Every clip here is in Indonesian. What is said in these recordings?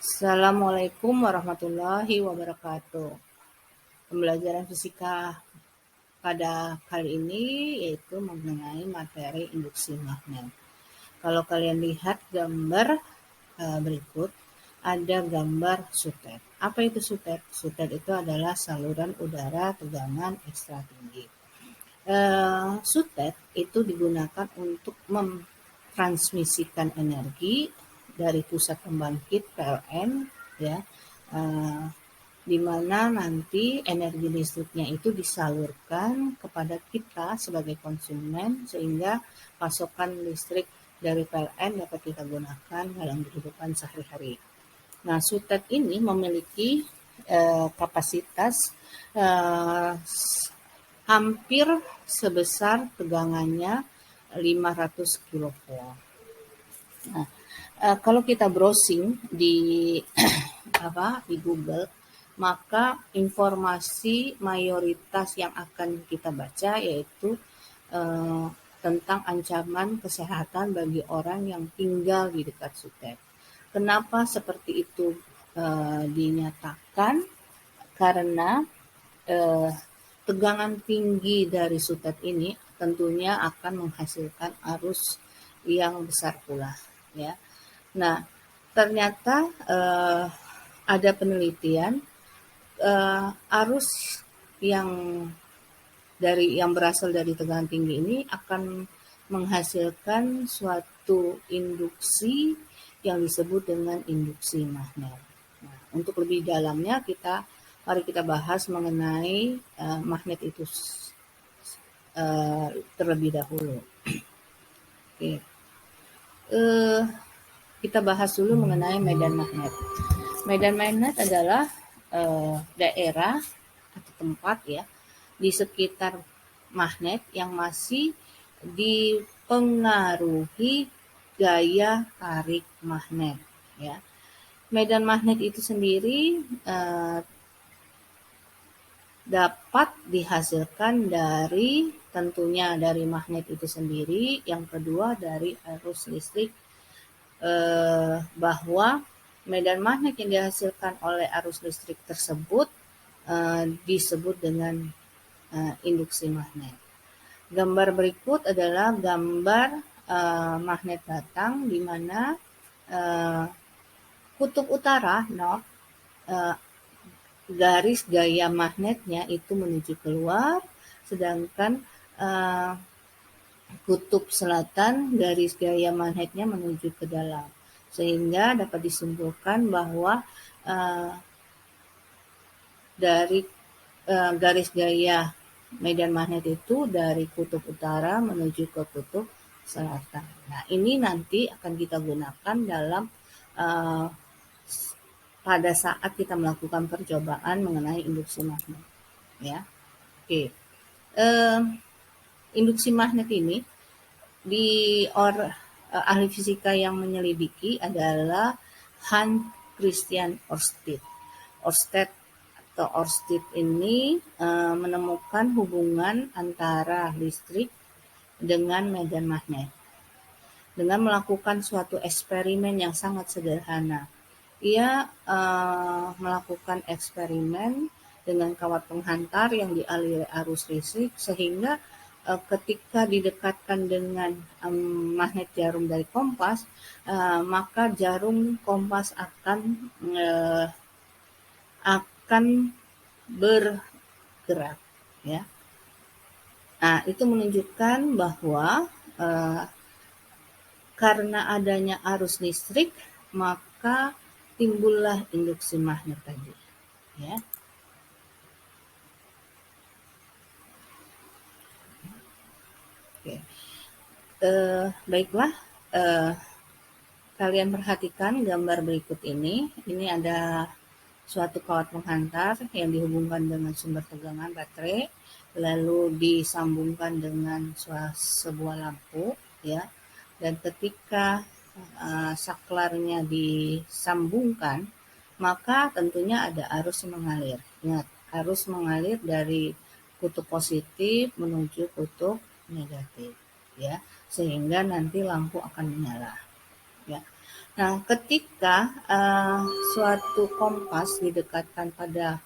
Assalamualaikum warahmatullahi wabarakatuh. Pembelajaran fisika pada kali ini yaitu mengenai materi induksi magnet. Kalau kalian lihat gambar berikut, ada gambar sutet. Apa itu sutet? Sutet itu adalah saluran udara tegangan ekstra tinggi. Sutet itu digunakan untuk memtransmisikan energi dari pusat pembangkit PLN, ya, di mana nanti energi listriknya itu disalurkan kepada kita sebagai konsumen sehingga pasokan listrik dari PLN dapat kita gunakan dalam kehidupan sehari-hari. Nah, sutet ini memiliki kapasitas eh, hampir sebesar tegangannya 500 kilovolt. Nah, kalau kita browsing di di Google, maka informasi mayoritas yang akan kita baca yaitu tentang ancaman kesehatan bagi orang yang tinggal di dekat sutet. Kenapa seperti itu dinyatakan? Karena tegangan tinggi dari sutet ini tentunya akan menghasilkan arus yang besar pula, ya. Nah, ternyata ada penelitian arus yang berasal dari tegangan tinggi ini akan menghasilkan suatu induksi yang disebut dengan induksi magnet. Nah, untuk lebih dalamnya mari kita bahas mengenai magnet itu terlebih dahulu. Oke. Kita bahas dulu mengenai medan magnet. Medan magnet adalah daerah atau tempat, ya, di sekitar magnet yang masih dipengaruhi gaya tarik magnet, ya. Medan magnet itu sendiri dapat dihasilkan tentunya dari magnet itu sendiri, yang kedua dari arus listrik, bahwa medan magnet yang dihasilkan oleh arus listrik tersebut disebut dengan induksi magnet. Gambar berikut adalah gambar magnet batang di mana kutub utara north, garis gaya magnetnya itu menuju keluar, sedangkan kutub selatan garis gaya magnetnya menuju ke dalam, sehingga dapat disimpulkan bahwa dari garis gaya medan magnet itu dari kutub utara menuju ke kutub selatan. Nah, ini nanti akan kita gunakan dalam pada saat kita melakukan percobaan mengenai induksi magnet, ya. Oke. Induksi magnet ini ahli fisika yang menyelidiki adalah Hans Christian Ørsted. Ørsted ini menemukan hubungan antara listrik dengan medan magnet dengan melakukan suatu eksperimen yang sangat sederhana. Ia melakukan eksperimen dengan kawat penghantar yang dialiri arus listrik sehingga ketika didekatkan dengan magnet jarum dari kompas, maka jarum kompas akan bergerak, ya. Nah, itu menunjukkan bahwa karena adanya arus listrik, maka timbullah induksi magnet tadi, ya. Oke. Baiklah, kalian perhatikan gambar berikut ini. Ini ada suatu kawat penghantar yang dihubungkan dengan sumber tegangan baterai, lalu disambungkan dengan sebuah lampu, ya. Dan ketika saklarnya disambungkan, maka tentunya ada arus yang mengalir. Ingat, arus mengalir dari kutub positif menuju kutub negatif, ya, sehingga nanti lampu akan menyala. Ya. Nah, ketika suatu kompas didekatkan pada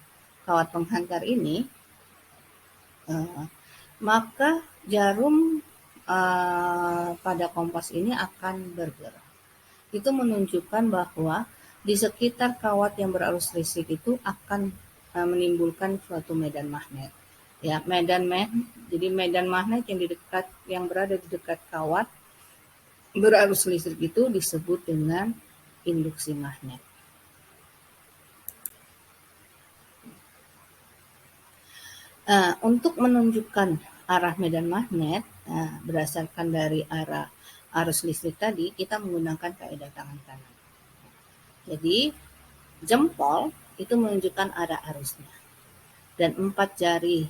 kawat penghantar ini, uh, maka jarum pada kompas ini akan bergerak. Itu menunjukkan bahwa di sekitar kawat yang berarus listrik itu akan menimbulkan suatu medan magnet. Ya, jadi medan magnet yang berada di dekat kawat berarus listrik itu disebut dengan induksi magnet. Untuk menunjukkan arah medan magnet berdasarkan dari arah arus listrik tadi, kita menggunakan kaidah tangan kanan. Jadi jempol itu menunjukkan arah arusnya, dan 4 jari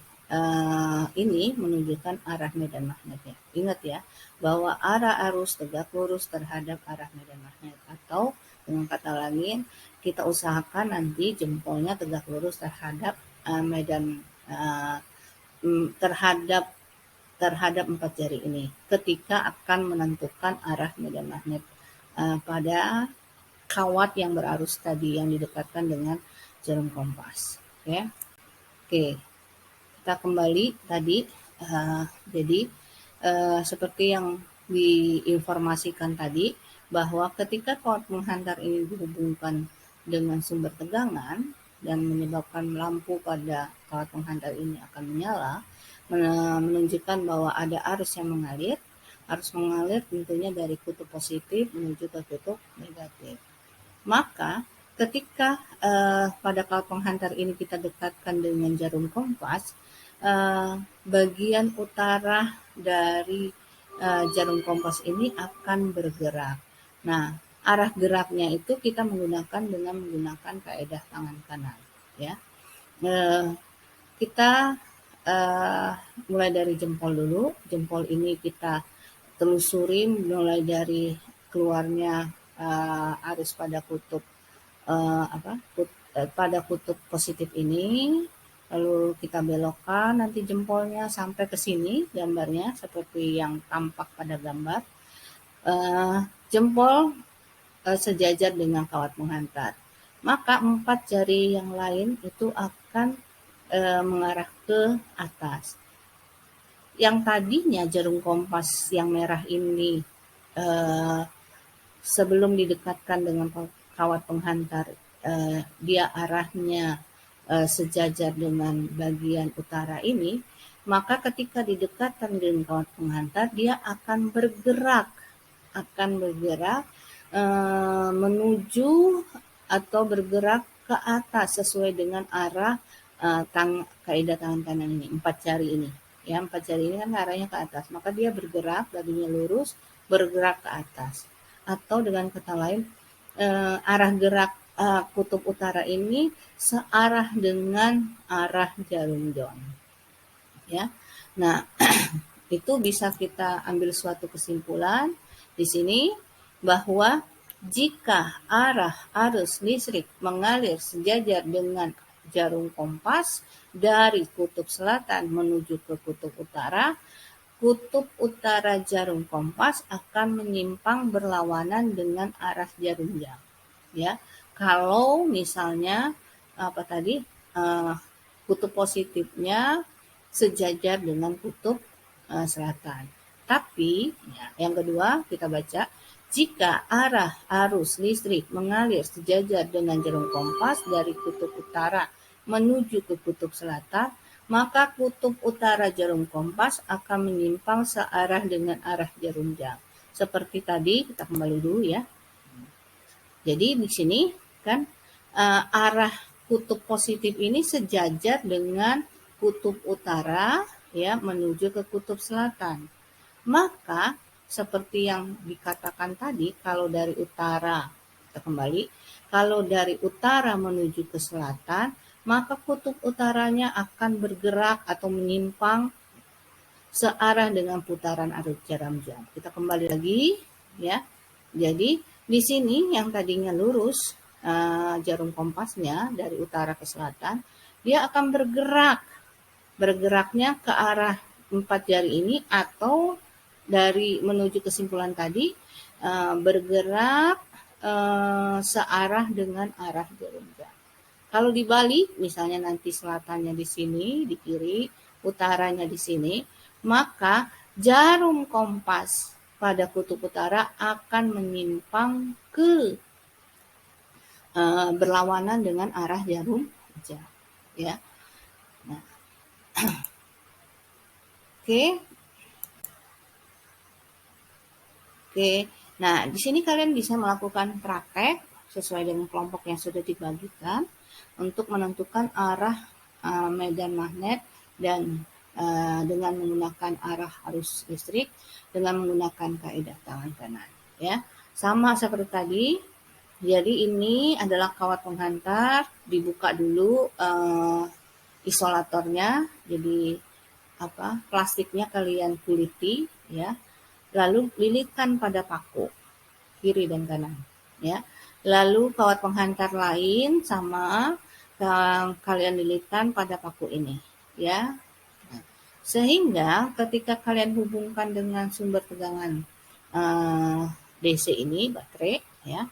ini menunjukkan arah medan magnetnya. Ingat ya, bahwa arah arus tegak lurus terhadap arah medan magnet, atau dengan kata lain, kita usahakan nanti jempolnya tegak lurus terhadap terhadap 4 jari ini ketika akan menentukan arah medan magnet pada kawat yang berarus tadi yang didekatkan dengan jarum kompas. Ya. Oke, kita kembali tadi. Jadi seperti yang diinformasikan tadi, bahwa ketika kawat penghantar ini dihubungkan dengan sumber tegangan dan menyebabkan lampu pada kawat penghantar ini akan menyala, menunjukkan bahwa ada arus yang mengalir. Arus mengalir tentunya dari kutub positif menuju ke kutub negatif. Maka ketika pada kawat penghantar ini kita dekatkan dengan jarum kompas, bagian utara dari jarum kompas ini akan bergerak. Nah, arah geraknya itu kita menggunakan kaidah tangan kanan. Ya, kita mulai dari jempol dulu. Jempol ini kita telusuri mulai dari keluarnya arus pada kutub pada kutub positif ini, lalu kita belokkan nanti jempolnya sampai ke sini gambarnya seperti yang tampak pada gambar. Jempol sejajar dengan kawat penghantar, maka 4 jari yang lain itu akan mengarah ke atas. Yang tadinya jarum kompas yang merah ini sebelum didekatkan dengan kawat penghantar, dia arahnya sejajar dengan bagian utara ini, maka ketika didekatkan dengan kawat penghantar, dia akan bergerak menuju atau bergerak ke atas sesuai dengan arah kaidah tangan kanan ini, 4 jari ini. Ya, 4 jari ini kan arahnya ke atas, maka dia bergerak, badannya lurus, bergerak ke atas. Atau dengan kata lain, arah gerak kutub utara ini searah dengan arah jarum jam. Ya, nah itu bisa kita ambil suatu kesimpulan di sini bahwa jika arah arus listrik mengalir sejajar dengan jarum kompas dari kutub selatan menuju ke kutub utara jarum kompas akan menyimpang berlawanan dengan arah jarum jam. Ya, kalau misalnya kutub positifnya sejajar dengan kutub selatan. Tapi yang kedua kita baca, jika arah arus listrik mengalir sejajar dengan jarum kompas dari kutub utara menuju ke kutub selatan, maka kutub utara jarum kompas akan menyimpang searah dengan arah jarum jam. Seperti tadi, kita kembali dulu ya. Jadi di sini kan arah kutub positif ini sejajar dengan kutub utara ya menuju ke kutub selatan. Maka seperti yang dikatakan tadi, kalau dari utara, kita kembali, kalau dari utara menuju ke selatan, maka kutub utaranya akan bergerak atau menyimpang searah dengan putaran arus jarum jam. Kita kembali lagi ya. Jadi di sini yang tadinya lurus jarum kompasnya dari utara ke selatan, dia akan bergeraknya ke arah 4 jari ini, atau dari menuju kesimpulan tadi, bergerak searah dengan arah jarum jam. Kalau dibalik, misalnya nanti selatannya di sini, di kiri, utaranya di sini, maka jarum kompas pada kutub utara akan menyimpang ke berlawanan dengan arah jarum jam, ya. Nah, oke. Oke. Nah, di sini kalian bisa melakukan praktek sesuai dengan kelompok yang sudah dibagikan untuk menentukan arah medan magnet dan dengan menggunakan arah arus listrik dengan menggunakan kaidah tangan kanan, ya. Sama seperti tadi. Jadi ini adalah kawat penghantar, dibuka dulu isolatornya. Jadi plastiknya kalian kuliti, ya. Lalu lilitkan pada paku kiri dan kanan, ya. Lalu kawat penghantar lain sama kalian lilitkan pada paku ini, ya. Nah, sehingga ketika kalian hubungkan dengan sumber tegangan DC ini, baterai, ya,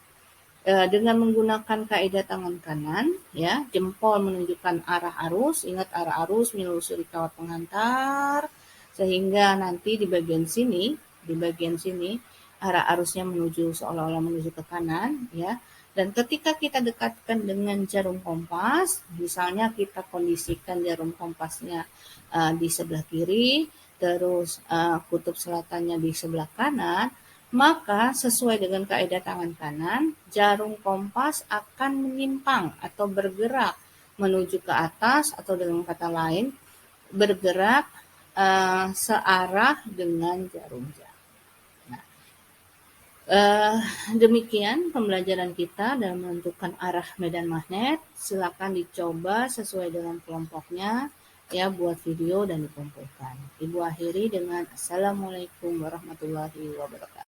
dengan menggunakan kaidah tangan kanan, ya, jempol menunjukkan arah arus, ingat arah arus menelusuri kawat penghantar, sehingga nanti di bagian sini arah arusnya menuju seolah-olah menuju ke kanan, ya. Dan ketika kita dekatkan dengan jarum kompas, misalnya kita kondisikan jarum kompasnya di sebelah kiri, terus kutub selatannya di sebelah kanan, maka sesuai dengan kaidah tangan kanan, jarum kompas akan menyimpang atau bergerak menuju ke atas, atau dengan kata lain bergerak searah dengan jarum jam. Demikian pembelajaran kita dalam menentukan arah medan magnet. Silakan dicoba sesuai dengan kelompoknya, ya, buat video dan dikumpulkan. Ibu akhiri dengan Assalamualaikum warahmatullahi wabarakatuh.